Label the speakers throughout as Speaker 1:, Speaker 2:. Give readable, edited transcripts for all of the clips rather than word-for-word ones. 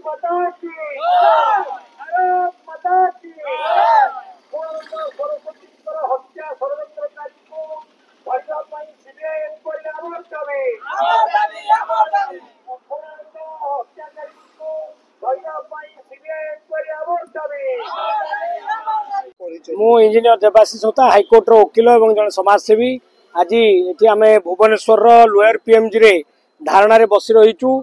Speaker 1: माता की भारत माता की सरस्वती हत्या षड्यंत्रकारी को धरवा पाई सीबीआई इंक्वायरी आमर दाबी हत्याकारी को धरवा पाई सीबीआई इंक्वायरी आमर दाबी। मु इंजीनियर देवाशीष होता हाइकोर्ट वकिल और जन समाजसेवी आज ये आम भुवनेश्वर लोअर पीएमजी रे धारणा रे बसी रहीचु।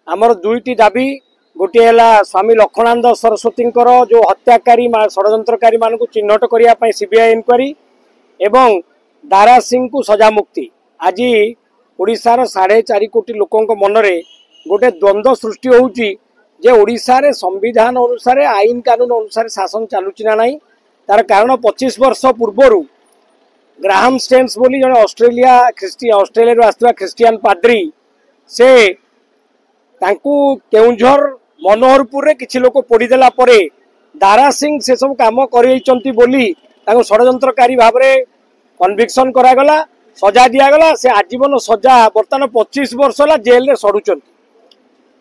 Speaker 1: आमर दुईटी दाबी गोटे है स्वामी लक्ष्मणानंद सरस्वती जो हत्याकारी षड्यंत्रकारी मान चिन्हट करने सीबीआई इंक्वायरी एवं दारा सिंह को सजा मुक्ति। आज ओडिशार 4.5 कोटी लोकों मनरे गोटे द्वंद्व सृष्टि होउची जे ओडिशा रे संविधान अनुसार आईन कानून अनुसार शासन चलुची ना नहीं। तार कारण 25 वर्ष पूर्व ग्राहम स्टेन्स बोली जने ऑस्ट्रेलिया आसवा क्रिश्चियन पाद्री से तांकू केउंझर मनोहरपुर रे किछि लोक पोड़ीदेला परे दारा सिंह से सब काम करैचंती बोली तांको षड्यंत्रकारी भाव में कन्विक्शन करागला सजा दिगला। से आजीवन सजा बर्तमान 25 वर्ष है जेल रे सड़ुचंती।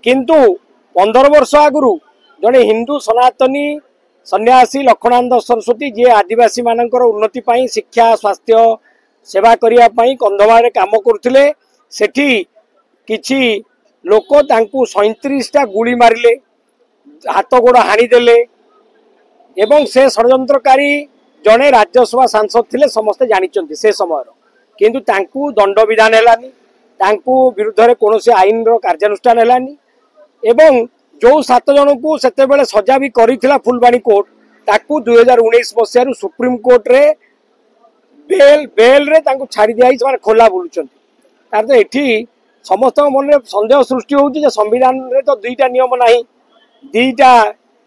Speaker 1: किंतु 15 वर्ष आगु जड़े हिंदू सनातनी सन्यासी लक्ष्मणानंद सरस्वती जी आदिवासी मानकर उन्नति पाई शिक्षा स्वास्थ्य सेवा करने कंधमाल काम करते सेठी किछि लोक तांकू 37टा गुली मारिले हाथ गोड़ हाणीदेले एवं से षड्यंत्रकारी जड़े राज्यसभा सांसद थिले समस्ते जानिचंती से समय किंतु तांकू दंड विधान हेलानी तांकू विरुद्ध रे कोनोसी आईन रो कार्यानुष्ठान हेलानी एवं जो 7 जन को सेते बेले सजा भी करिथिला फुलबाणी कोर्ट ताकू 2019 मसीह सुप्रीम कोर्ट रे बेल रे तांकू छाड़ी दिया माने खोला बुलुचंती। तार तो एठी समस्त मन सन्देह सृष्टि होउची जे संविधान रे तो दुईटा नियम नाही, दुईटा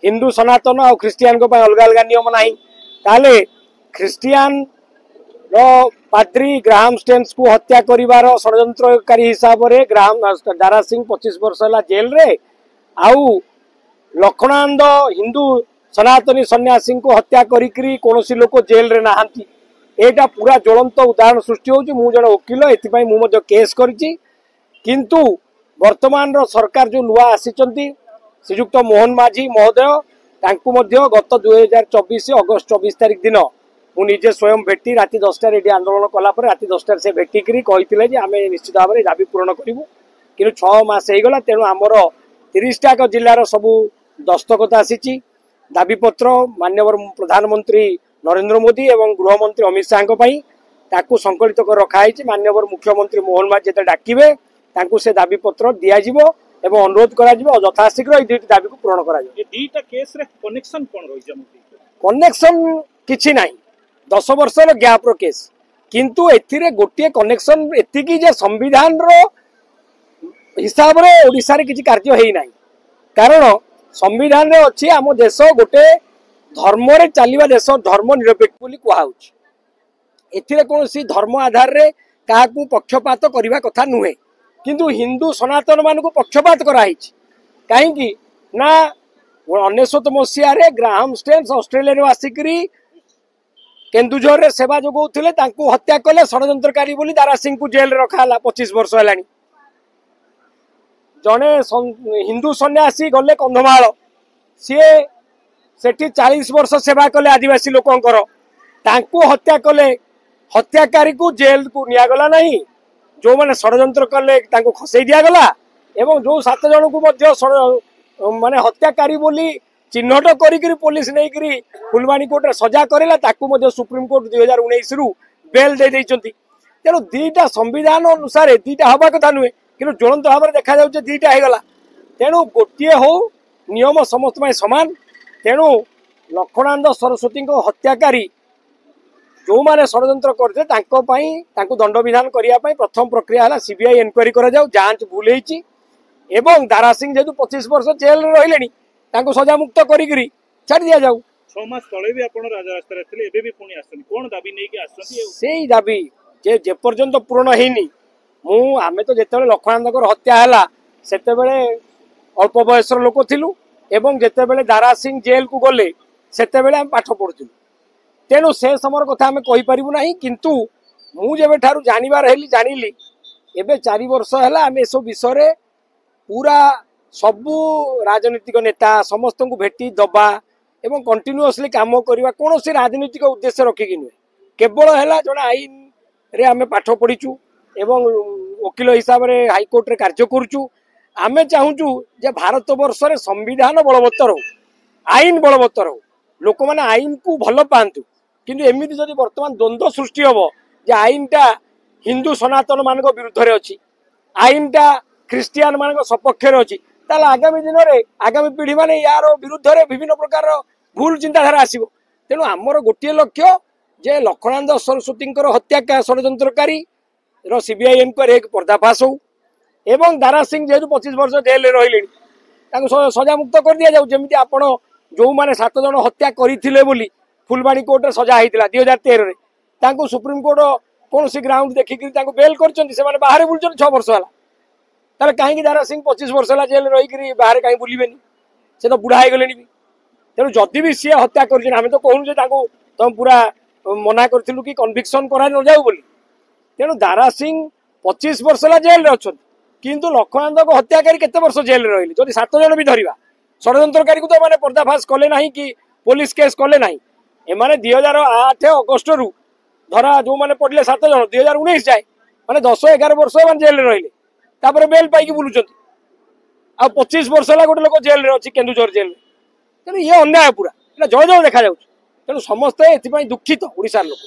Speaker 1: हिंदू सनातन और क्रिश्चियन को अलग अलग नियम नाही। ताले क्रिश्चियन रो पाद्री ग्राहम स्टेन्स को हत्या करिवार षड्यंत्रकारी हिसाब रे दारा सिंह 25 वर्ष है जेल रे आउ लक्ष्मणानंद हिंदू सनातनी सन्यासी को हत्या करी कौन लोक जेल रे नहांती। एटा पूरा ज्वलंत उदाहरण सृष्टि होउची। मु जण वकील एथिपाई मु मध्य केस करिछि किंतु वर्तमान रो सरकार जो नुआ आसीचंती श्रीयुक्त मोहन माझी महोदय तांकु मध्य गत 2024 अगस्त 24 तारिख दिन मु निजे स्वयं भेटी राति 10टा रे आंदोलन कला पर राति 10टा से भेटिकी कही जे आमे निश्चित भाव में दाबी पूरण करूँ कि 6 मास होगला तेणु आमर 30टा जिलार सबू दस्तखत आसी दाबीपत्र माननीय प्रधानमंत्री नरेंद्र मोदी एवं गृहमंत्री अमित शाह ताकू संकलित कर रखाई। माननीय मुख्यमंत्री मोहन माझी जो डाकिबे ताकू से दाबीपत्र दिज्व एवं अनुरोध करा यथाशीघ्र दुईटी दाबी को पूरण करा। कनेक्शन किछि नाही 10 वर्ष गैप रो केस किंतु एथिरे गोटे कनेक्शन एतिकी जे संविधान रो हिसाब रे ओडिसा रे किछि कार्य हेई नाही। कारण संविधान रे अछि आम देश गोटे धर्म रे चलिबा देश धर्म निरपेक्ष बोली कुहा होछि। एथिरे कोनोसी धर्म आधार रे काहाकू पक्षपात करिबा कथा नुहे किंतु हिंदू सनातन मान को पक्षपात कराई कहीं ना 19 मसीह ग्राहम स्टेन्स ऑस्ट्रेलिया आसिकी केन्दुझर रे सेवा जोगौथिले तांकू हत्या कले षड्यंत्रकारी बोली दारा सिंह को जेल रखाला 25 वर्ष है। जड़े हिंदू सन्यासी गले कंधमाल सी सेठी 40 वर्ष सेवा कले आदिवासी लोकंकर तांकू हत्या कले हत्याकारी को जेल को नियागला नहीं। जो माने षड्यंत्र कले तांको खसई दियागला एवं जो 7 जन को मध्य माने हत्याकारी बोली चिन्हट करी पुलिस नहीं फुलबाणी कोर्ट सजा करेला ताकू मध्य सुप्रीम कोर्ट 2019 रु बेल दे देइचंती। तेणु दीटा संविधान अनुसार दीटा हवा कथा नुहे कि ज्वलंत भाव में देखा जाउचे दीटा हेगला। तेणु गोटे हो नियम समस्त समान। तेणु लक्ष्मणानंद सरस्वती को हत्याकारी जो माने षड्यंत्र करते दंड विधान करने प्रथम प्रक्रिया है सीबीआई इनक्वायरी करा जाऊ जांच भूल होती एवं दारा सिंह जेहेतु 25 वर्ष जेल रही सजा मुक्त करी छाड़ दि जाऊ।
Speaker 2: 6 मास तले भी आपण राजरास्ता रे एबे भी पुणी आछन कोन दाबी नै कि आछन
Speaker 1: सेही दाबी जे पर्यंत पूर्ण हेनी मु आमे तो जेते लक्ष्मणानंद हत्या है सेते बेले अल्प बयसर लोक थिलु एवं जेते बेले दारा सिंह जेल को गले सेते बेले हम पाठ पढ़ुथिलु। तेणु से समय कथा आम कहीपर ना किंतु मुझे ठारू जानवर जानिली एवं 4 वर्ष है आम सब विषय पूरा सबु राजनीतिक नेता समस्त को भेटी दबा एवं कंटिन्यूअसली काम करवा कौन से राजनीतिक उद्देश्य रखिकी नुहे केवल है जड़े आईन रे आम पाठ पढ़ीचु एवं वकिल हिसाब से हाइकोर्ट रे कार्य करुचु आमे चाहूचु जे भारत वर्ष रे संविधान बलवत्तर हो आईन बलवत्तर हो लोक मैंने आईन को भल पातु किंतु एमती जदि वर्तमान द्वंद्व सृष्टि हम जे आईन टा हिंदू सनातन मान विरुद्ध रे अच्छी आईन टा ख्रिस्टियान मान सपक्ष अच्छी ताल आगामी दिन में आगामी पीढ़ी मैंने यार विरुद्ध रे विभिन्न प्रकार भूल चिंताधारा आसो तेणु आमर गोटे लक्ष्य जे लक्ष्मणानंद सरस्वती हत्या षड्यंत्रकारी सीबीआई एनक्वारी पर्दाफाश हो एवं दारा सिंह जेहतु 25 वर्ष जेल रही सजा मुक्त कर दि जाऊ जमी आपण जो मैंने 7 जन हत्या करते फुलबाणी कोर्ट सजा होता 2013 सुप्रीम कोर्ट कौन सी ग्राउंड देखिक बेल कर बाहर बुलूँ 6 वर्ष है ताले कहीं दारा सिंह 25 वर्ष है जेल रही बाहर कहीं बुलवेनि से तो बुढ़ा हो गले भी तेणु जदि भी सी हत्या कर तो कहूँ तुम पूरा मना करूँ कि कन्भिक्शन करा न जाऊ बोली तेणु दारा सिंह 25 वर्ष है जेल अच्छा किंतु लक्ष्मणानंद को हत्याकारी केते वर्ष जेल रही जदि 7 जन भी धरवा षड्यंत्रकारी को तो मैंने पर्दाफाश कले ना कि पुलिस केस कले ना एमाने 2008 अगस्ट रु धरा जो मैंने पड़े 7 जन 2019 जाए मैंने 10-11 वर्ष जेल रही बेल पाई बुलूं आ 25 वर्ष है गोटे लोक जेल अच्छी केन्दुझर जेल तेणु ये अन्याय पूरा जय जय देखा तेणु समस्ते एथपाई दुखित ओडिशार लोक।